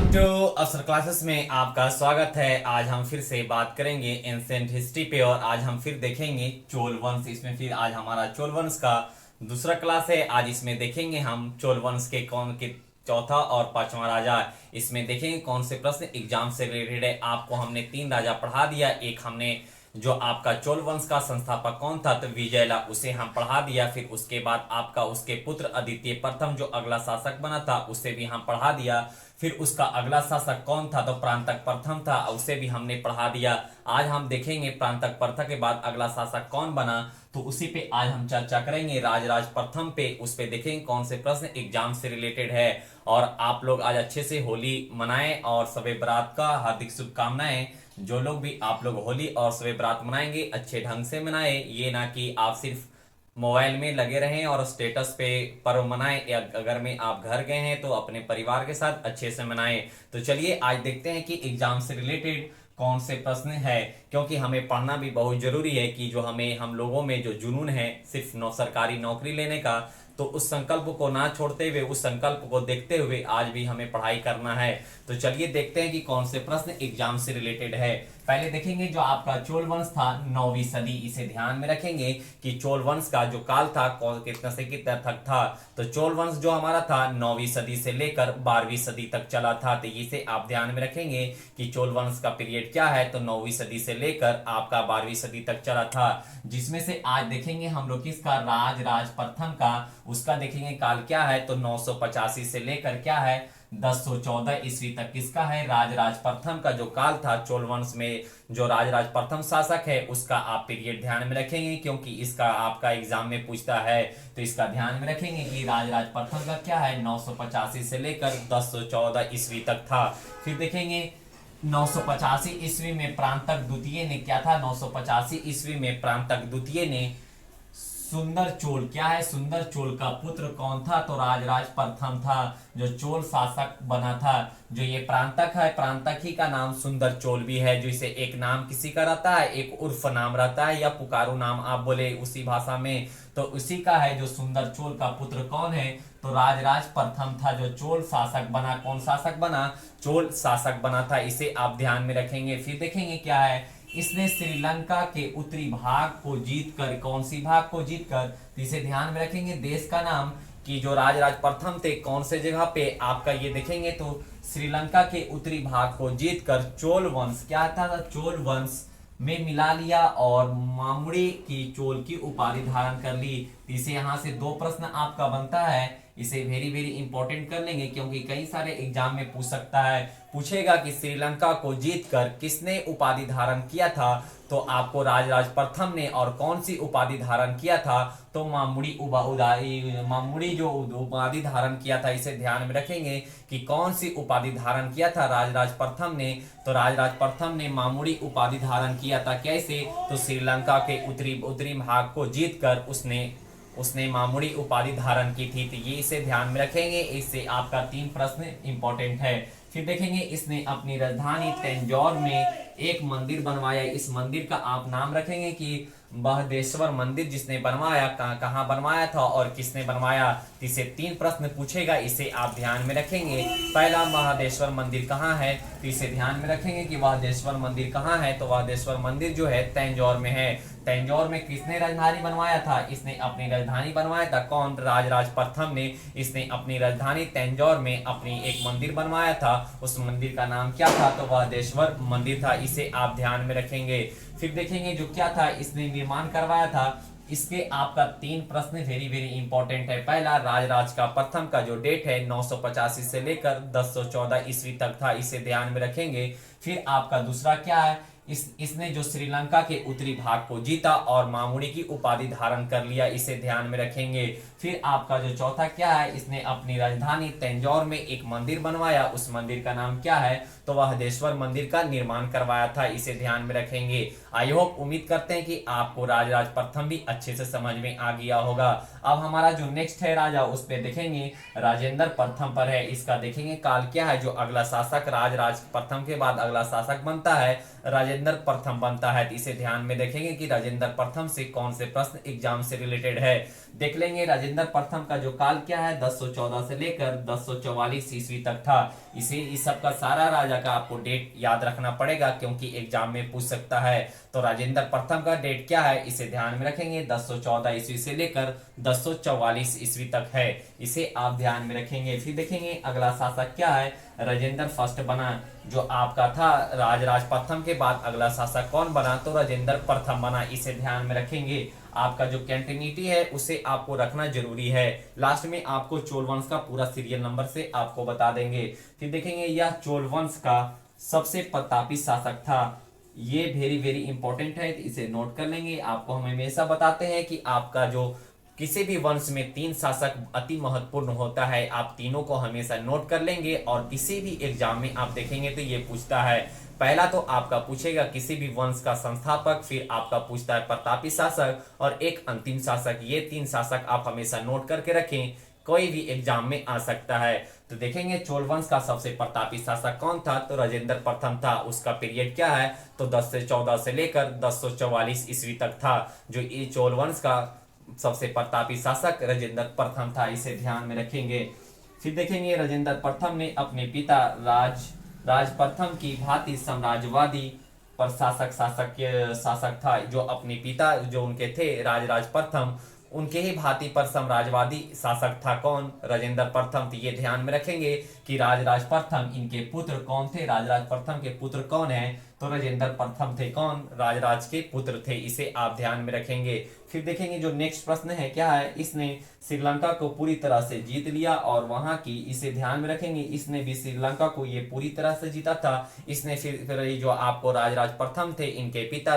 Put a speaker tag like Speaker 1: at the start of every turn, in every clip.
Speaker 1: To अफसर classes में आपका स्वागत है। आज हम फिर से बात करेंगे एंशिएंट हिस्ट्री पे और आज हम फिर देखेंगे चोल वंश। इसमें फिर आज हमारा चोल वंश का दूसरा क्लास है। आज इसमें देखेंगे हम चोल वंश के कौन के चौथा और पांचवा राजा। इसमें देखेंगे कौन से प्रश्न एग्जाम से रिलेटेड है। आपको हमने 3 राजा पढ़ा दिया। एक हमने जो आपका चोल वंश का संस्थापक कौन था तो विजयला, उसे हम पढ़ा दिया। फिर उसके बाद आपका उसके पुत्र अदिति प्रथम जो अगला शासक बना था उसे भी हम पढ़ा दिया। फिर उसका अगला शासक कौन था तो प्रांतक प्रथम था, उसे भी हमने पढ़ा दिया। आज हम देखेंगे प्रांतक प्रथम के बाद अगला शासक कौन बना, तो उसी पे आज हम चर्चा करेंगे राजराज प्रथम पे। उस पे देखेंगे कौन से प्रश्न एग्जाम से रिलेटेड है। और आप लोग आज अच्छे से होली मनाएं और शबे बारात का हार्दिक शुभकामनाएं। जो लोग भी आप लोग होली और शबे बारात मनाएंगे अच्छे ढंग से मनाएं, ये ना कि आप सिर्फ मोबाइल में लगे रहें और स्टेटस पे पर्व मनाएं। या अगर में आप घर गए हैं तो अपने परिवार के साथ अच्छे से मनाएं। तो चलिए आज देखते हैं कि एग्जाम से रिलेटेड कौन से प्रश्न है, क्योंकि हमें पढ़ना भी बहुत जरूरी है कि जो हम लोगों में जो जुनून है सिर्फ सरकारी नौकरी लेने का, तो उस संकल्प को ना छोड़ते हुए, उस संकल्प को देखते हुए आज भी हमें पढ़ाई करना है। तो चलिए देखते हैं कि कौन से प्रश्न एग्जाम से रिलेटेड है। पहले देखेंगे जो आपका चोल वंश था 9वीं सदी। इसे ध्यान में रखेंगे कि चोल वंश का जो काल था कितना से कितना तक था। तो चोल वंश जो हमारा था 9वीं सदी से लेकर 12वीं सदी तक चला था। तो इसे आप ध्यान में रखेंगे कि चोल वंश का पीरियड क्या है, तो 9वीं सदी से लेकर आपका 12वीं सदी तक चला था। जिसमें से आज देखेंगे हम लोग किसका, राज प्रथम का। उसका देखेंगे काल क्या है तो 985 से लेकर क्या है 1014 ईस्वी तक किसका है, राज प्रथम का जो काल था। चोल वंश में जो राज प्रथम शासक है उसका आप पीरियड ध्यान में रखेंगे, क्योंकि इसका आपका एग्जाम में पूछता है। तो इसका ध्यान में रखेंगे कि राज प्रथम का क्या है 985 से लेकर 1014 ईस्वी तक था। फिर देखेंगे 985 ईस्वी में प्रांतक द्वितीय ने क्या था, 985 ईस्वी में प्रांतक द्वितीय ने सुंदर चोल क्या है, सुंदर चोल का पुत्र कौन था तो राज प्रथम था, जो चोल शासक बना था। जो ये प्रांतक है, प्रांतक ही का नाम सुंदर चोल भी है। जो इसे एक नाम किसी का रहता है, एक उर्फ नाम रहता है या पुकारू नाम आप बोले उसी भाषा में, तो उसी का है जो सुंदर चोल का पुत्र कौन है तो राज प्रथम था, जो चोल शासक बना। कौन शासक बना, चोल शासक बना था। इसे आप ध्यान में रखेंगे। फिर देखेंगे क्या है, इसने श्रीलंका के उत्तरी भाग को जीतकर, कौन सी भाग को जीतकर, तो इसे ध्यान में रखेंगे देश का नाम कि जो राज प्रथम थे कौन से जगह पे आपका ये देखेंगे तो श्रीलंका के उत्तरी भाग को जीतकर चोल वंश क्या था, चोल वंश में मिला लिया और मामुड़ी की चोल की उपाधि धारण कर ली। इसे यहाँ से 2 प्रश्न आपका बनता है। इसे वेरी वेरी इंपॉर्टेंट कर लेंगे, क्योंकि कई सारे एग्जाम में पूछ सकता है, पूछेगा कि श्रीलंका को जीतकर किसने उपाधि धारण किया था, तो आपको राज प्रथम ने। और कौन सी उपाधि धारण किया था तो मामुड़ी जो उपाधि धारण किया था। इसे ध्यान में रखेंगे कि कौन सी उपाधि धारण किया था राज प्रथम ने, तो राज प्रथम ने मामुड़ी उपाधि धारण किया था। कैसे, तो श्रीलंका के उत्तरी भाग को जीतकर उसने मामुड़ी उपाधि धारण की थी। तो ये इसे ध्यान में रखेंगे। इससे आपका 3 प्रश्न इंपॉर्टेंट है। फिर देखेंगे इसने अपनी राजधानी तंजौर में एक मंदिर बनवाया। इस मंदिर का आप नाम रखेंगे कि बृहदेश्वर मंदिर। जिसने बनवाया कहाँ बनवाया था और किसने बनवाया, तो इसे 3 प्रश्न पूछेगा। इसे आप ध्यान में रखेंगे। पहला, बृहदेश्वर मंदिर कहाँ है, तो इसे ध्यान में रखेंगे कि बृहदेश्वर मंदिर कहाँ है, तो बृहदेश्वर मंदिर जो है तंजौर में है। तंजौर में किसने राजधानी बनवाया था, इसने अपनी राजधानी बनवाया था। कौन, राज प्रथम ने। इसने अपनी राजधानी तंजौर में अपनी एक मंदिर बनवाया था। उस मंदिर का नाम क्या था तो बृहदेश्वर मंदिर था। इसे आप ध्यान में रखेंगे। फिर देखेंगे जो क्या था, इसने निर्माण करवाया था। इसके आपका 3 प्रश्न वेरी वेरी इंपॉर्टेंट है। पहला, राज का प्रथम का जो डेट है 985 से लेकर 1014 ईस्वी तक था। इसे ध्यान में रखेंगे। फिर आपका दूसरा क्या है, इसने जो श्रीलंका के उत्तरी भाग को जीता और मामुड़ी की उपाधि धारण कर लिया। इसे ध्यान में रखेंगे। फिर आपका जो चौथा क्या है, इसने अपनी राजधानी तंजौर में एक मंदिर बनवाया। उस मंदिर का नाम क्या है तो बृहदेश्वर मंदिर का निर्माण करवाया था। इसे ध्यान में रखेंगे। आई होप, उम्मीद करते हैं कि आपको राज प्रथम भी अच्छे से समझ में आ गया होगा। अब हमारा जो नेक्स्ट है राजा, उस पे देखेंगे राजेंद्र प्रथम पर है। इसका देखेंगे काल क्या है, जो अगला शासक राज प्रथम के बाद अगला शासक बनता है राजेंद्र राजेंद्र प्रथम बनता है। तो इसे ध्यान में रखेंगे कि राजेंद्र प्रथम से कौन से प्रश्न एग्जाम से रिलेटेड है। देख लेंगे राजेंद्र प्रथम का जो काल क्या है 1014 से लेकर 1044 ईस्वी तक था। इसे इस सब का सारा राजा का आपको डेट याद रखना पड़ेगा क्योंकि एग्जाम में पूछ सकता है। तो राजेंद्र प्रथम का डेट क्या है इसे ध्यान में रखेंगे 1014 ईस्वी से लेकर 1044 ईस्वी तक है, इसे आप ध्यान में रखेंगे। फिर देखेंगे अगला शासक क्या है, राजेंद्र फर्स्ट बना। जो आपका था राजराज प्रथम के बाद अगला शासक कौन बना, तो राजेंद्र प्रथम बना, इसे ध्यान में रखेंगे। आपका जो कंटिन्यूटी है उसे आपको रखना जरूरी है। लास्ट में आपको चोल वंश का पूरा सीरियल नंबर से आपको बता देंगे। फिर देखेंगे यह चोल वंश का सबसे प्रतापी शासक था। ये वेरी वेरी इंपॉर्टेंट है, इसे नोट कर लेंगे। आपको हम हमेशा बताते हैं कि आपका जो किसी भी वंश में 3 शासक अति महत्वपूर्ण होता है, आप तीनों को हमेशा नोट कर लेंगे और किसी भी एग्जाम में आप देखेंगे तो ये पूछता है। पहला तो आपका पूछेगा किसी भी वंश का संस्थापक, फिर आपका पूछता है प्रतापी शासक और एक अंतिम शासक। ये 3 शासक आप हमेशा नोट करके रखें, कोई भी एग्जाम में आ सकता है। तो देखेंगे चोल वंश का सबसे प्रतापी शासक कौन था, तो राजेंद्र प्रथम था। उसका पीरियड क्या है, तो 10 से 14 से लेकर 1044 ईस्वी तक था। जो ये चोल वंश का सबसे प्रतापी शासक राजेंद्र प्रथम था, इसे ध्यान में रखेंगे। फिर देखेंगे राजेंद्र प्रथम ने अपने पिता राज प्रथम की भांति साम्राज्यवादी शासक था। जो अपने पिता जो उनके थे राज प्रथम, उनके ही भांति पर साम्राज्यवादी शासक था कौन, राजेंद्र प्रथम। तो ये ध्यान में रखेंगे कि राज प्रथम इनके पुत्र कौन थे, राज प्रथम के पुत्र कौन है, तो राजेंद्र प्रथम थे कौन, राज के पुत्र थे, इसे आप ध्यान में रखेंगे। फिर देखेंगे जो नेक्स्ट प्रश्न है क्या है, इसने श्रीलंका को पूरी तरह से जीत लिया और वहां की, इसे ध्यान में रखेंगे, इसने भी श्रीलंका को ये पूरी तरह से जीता था। इसने फिर जो आपको राज प्रथम थे, इनके पिता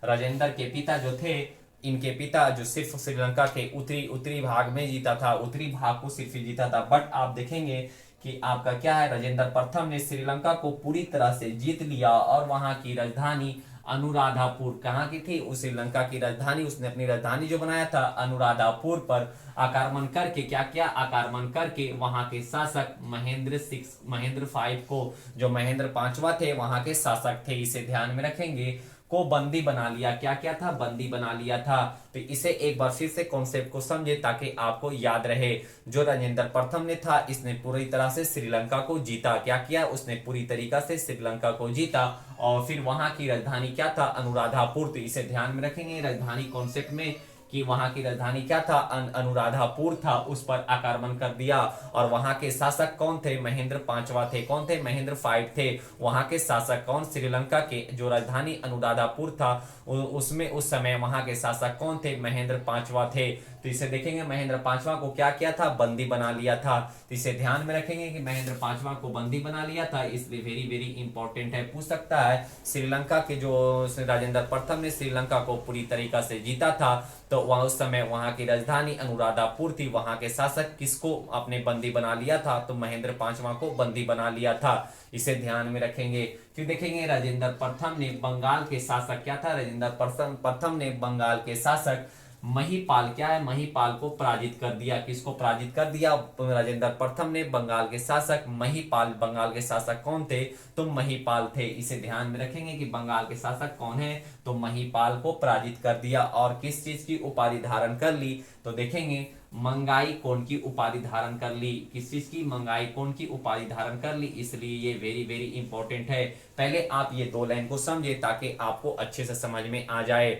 Speaker 1: राजेंद्र के पिता जो थे, इनके पिता जो सिर्फ श्रीलंका के उत्तरी भाग में जीता था, उत्तरी भाग को सिर्फ जीता था। बट आप देखेंगे कि आपका क्या है, राजेंद्र प्रथम ने श्रीलंका को पूरी तरह से जीत लिया और वहां की राजधानी अनुराधापुर, कहाँ की थी, उस श्रीलंका की राजधानी, उसने अपनी राजधानी जो बनाया था अनुराधापुर पर आक्रमण करके, क्या किया, आक्रमण करके वहां के शासक महेंद्र 5 को, जो महेंद्र 5वां थे वहां के शासक थे, इसे ध्यान में रखेंगे, को बंदी बना लिया। क्या क्या था, बंदी बना लिया था। तो इसे एक बार फिर से कॉन्सेप्ट को समझे ताकि आपको याद रहे। जो राजेंद्र प्रथम ने था, इसने पूरी तरह से श्रीलंका को जीता। क्या किया, उसने पूरी तरीका से श्रीलंका को जीता और फिर वहां की राजधानी क्या था, अनुराधापुर। तो इसे ध्यान में रखेंगे राजधानी कॉन्सेप्ट में कि वहां की राजधानी क्या था, अनुराधापुर था, उस पर आक्रमण कर दिया। और वहां के शासक कौन थे, महेंद्र 5वां थे, कौन थे, महेंद्र 5 थे। वहां के शासक कौन, श्रीलंका के जो राजधानी अनुराधापुर था उसमें उस समय वहां के शासक कौन थे, महेंद्र 5वां थे। तो इसे देखेंगे महेंद्र 5वां को क्या किया था, बंदी बना लिया था। तो इसे ध्यान में रखेंगे कि महेंद्र 5वां को बंदी बना लिया था, इसलिए वेरी वेरी इंपॉर्टेंट है, पूछ सकता है। श्रीलंका के जो राजेंद्र प्रथम ने श्रीलंका को पूरी तरीका से जीता था, तो वह उस समय वहां की राजधानी अनुराधापुर थी। वहां के शासक किसको आपने बंदी बना लिया था, तो महेंद्र 5वां को बंदी बना लिया था, इसे ध्यान में रखेंगे। फिर देखेंगे राजेंद्र प्रथम ने बंगाल के शासक क्या था, राजेंद्र प्रथम ने बंगाल के शासक महिपाल, क्या है, महिपाल को पराजित कर दिया। किसको पराजित कर दिया, राजेंद्र प्रथम ने बंगाल के शासक महिपाल। बंगाल के शासक कौन थे, तो महिपाल थे, इसे ध्यान में रखेंगे कि बंगाल के शासक कौन है, तो महिपाल को पराजित कर दिया। और किस चीज की उपाधि धारण कर ली, तो देखेंगे मंगाई कोण की उपाधि धारण कर ली। किस चीज की, मंगाई कोण की उपाधि धारण कर ली, इसलिए ये वेरी वेरी इंपॉर्टेंट है। पहले आप ये 2 लाइन को समझे ताकि आपको अच्छे से समझ में आ जाए।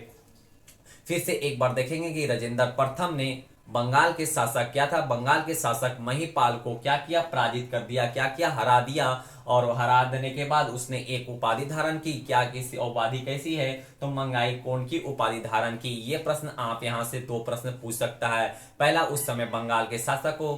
Speaker 1: फिर से एक बार देखेंगे कि राजेंद्र प्रथम ने बंगाल के शासक क्या था, बंगाल के शासक महिपाल को क्या किया, पराजित कर दिया। क्या किया, हरा दिया। और हरा देने के बाद उसने एक उपाधि धारण की। क्या, किसी उपाधि कैसी है, तो मंगाई कोण की उपाधि धारण की। ये प्रश्न आप यहां से 2 प्रश्न पूछ सकता है। पहला, उस समय बंगाल के शासक को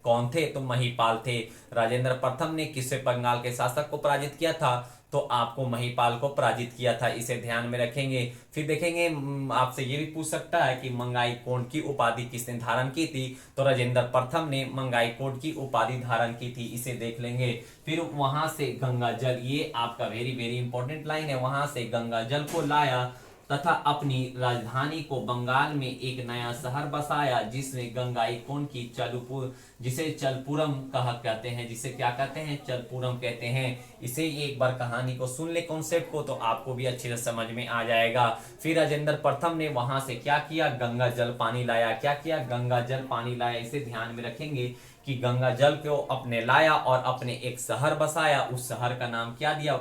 Speaker 1: कौन थे, तो महिपाल थे। राजेंद्र प्रथम ने किससे बंगाल के शासक को पराजित किया था, तो आपको महिपाल को पराजित किया था, इसे ध्यान में रखेंगे। फिर देखेंगे आपसे ये भी पूछ सकता है कि मंगाई कोण की उपाधि किसने धारण की थी, तो राजेंद्र प्रथम ने मंगाई कोण की उपाधि धारण की थी, इसे देख लेंगे। फिर वहां से गंगा जल, ये आपका वेरी वेरी इंपॉर्टेंट लाइन है, वहां से गंगा जल को लाया तथा अपनी राजधानी को बंगाल में एक नया शहर बसाया जिसने गंगाईकोंड की जिसे चलपुरम कहा कहते हैं, जिसे क्या कहते हैं, चलपुरम कहते हैं। इसे एक बार कहानी को सुन ले कॉन्सेप्ट को, तो आपको भी अच्छे से समझ में आ जाएगा। फिर राजेंद्र प्रथम ने वहां से क्या किया, गंगा जल पानी लाया। क्या किया, गंगा जल पानी लाया। इसे ध्यान में रखेंगे कि गंगा जल को अपने लाया और अपने एक शहर बसाया। उस शहर का नाम क्या दिया,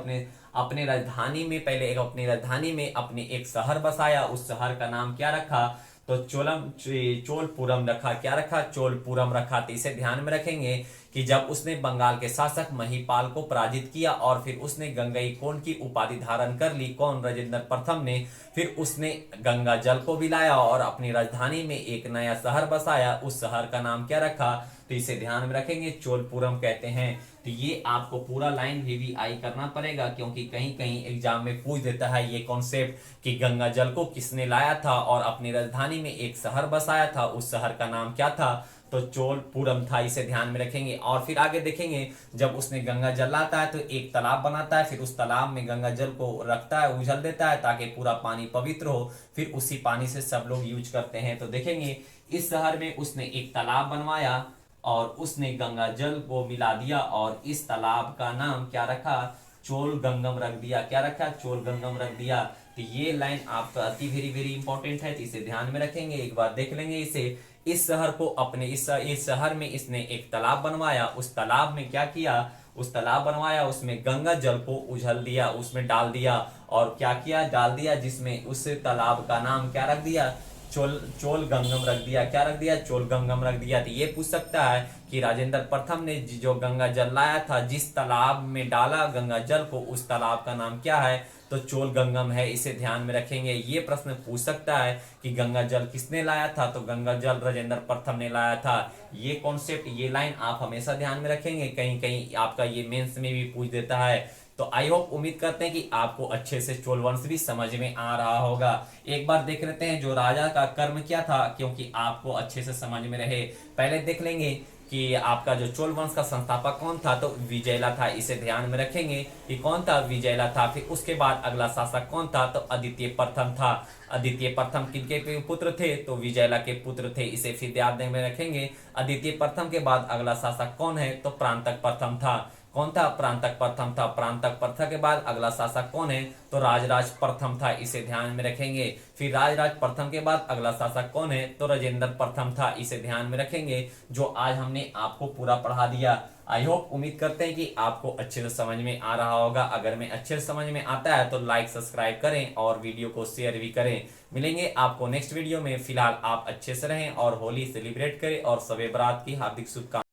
Speaker 1: अपने राजधानी में, पहले अपनी राजधानी में अपने एक शहर बसाया। उस शहर का नाम क्या रखा, तो चोलपुरम रखा। क्या रखा, चोलपुरम रखा। तो इसे ध्यान में रखेंगे कि जब उसने बंगाल के शासक महिपाल को पराजित किया और फिर उसने गंगईकोंड की उपाधि धारण कर ली, कौन, राजेंद्र प्रथम ने, फिर उसने गंगा जल को भी लाया और अपनी राजधानी में एक नया शहर बसाया। उस शहर का नाम क्या रखा, तो इसे ध्यान में रखेंगे, चोलपुरम कहते हैं। तो ये आपको पूरा लाइन वीवीआई करना पड़ेगा क्योंकि कहीं कहीं एग्जाम में पूछ देता है ये कॉन्सेप्ट कि गंगा जल को किसने लाया था और अपनी राजधानी में एक शहर बसाया था, उस शहर का नाम क्या था, तो चोलपुरम था। इसे ध्यान में रखेंगे। और फिर आगे देखेंगे, जब उसने गंगा जल लाता है तो एक तालाब बनाता है, फिर उस तालाब में गंगा जल को रखता है, उछल देता है ताकि पूरा पानी पवित्र हो, फिर उसी पानी से सब लोग यूज करते हैं। तो देखेंगे इस शहर में उसने एक तालाब बनवाया और उसने गंगा जल को मिला दिया और इस तालाब का नाम क्या रखा, चोल गंगम रख दिया। क्या रखा, चोल गंगम रख दिया। तो ये लाइन आपका अति वेरी वेरी इंपॉर्टेंट है, तो इसे ध्यान में रखेंगे। एक बार देख लेंगे इसे। इस शहर को अपने इस शहर में इसने एक तालाब बनवाया। उस तालाब में क्या किया, उस तालाब बनवाया, उसमें गंगा जल को उछल दिया, उसमें डाल दिया और क्या किया, डाल दिया, जिसमें उस तालाब का नाम क्या रख दिया, चोल गंगम रख दिया। क्या रख दिया, चोल गंगम रख दिया। तो ये पूछ सकता है कि राजेंद्र प्रथम ने जो गंगा जल लाया था, जिस तालाब में डाला गंगा जल को, उस तालाब का नाम क्या है, तो चोल गंगम है। इसे ध्यान में रखेंगे। ये प्रश्न पूछ सकता है कि गंगा जल किसने लाया था, तो गंगा जल राजेंद्र प्रथम ने लाया था। ये कॉन्सेप्ट, ये लाइन आप हमेशा ध्यान में रखेंगे, कहीं कहीं आपका ये मेंस में भी पूछ देता है। तो आई होप, उम्मीद करते हैं कि आपको अच्छे से चोल वंश भी समझ में आ रहा होगा। एक बार देख लेते हैं जो राजा का कर्म क्या था, क्योंकि आपको अच्छे से समझ में रहे। पहले देख लेंगे कि आपका जो चोल वंश का संस्थापक कौन था, तो विजयला था। इसे ध्यान में रखेंगे कि कौन था, विजयला था। फिर उसके बाद अगला शासक कौन था, तो आदित्य प्रथम था। आदित्य प्रथम किनके पुत्र थे, तो विजयला के पुत्र थे। इसे फिर ध्यान में रखेंगे। आदित्य प्रथम के बाद अगला शासक कौन है, तो प्रांतक प्रथम था। कौन था, प्रांतक प्रथम था। प्रांतक प्रथम के बाद अगला शासक कौन है, तो राजराज प्रथम था। इसे ध्यान में रखेंगे। फिर राजराज प्रथम के बाद अगला शासक कौन है, तो राजेंद्र प्रथम था। इसे ध्यान में रखेंगे, जो आज हमने आपको पूरा पढ़ा दिया। आई होप, उम्मीद करते हैं कि आपको अच्छे से समझ में आ रहा होगा। अगर में अच्छे से समझ में आता है तो लाइक सब्सक्राइब करें और वीडियो को शेयर भी करें। मिलेंगे आपको नेक्स्ट वीडियो में। फिलहाल आप अच्छे से रहें और होली सेलिब्रेट करें और शब ए बारात की हार्दिक शुभकामनाएं।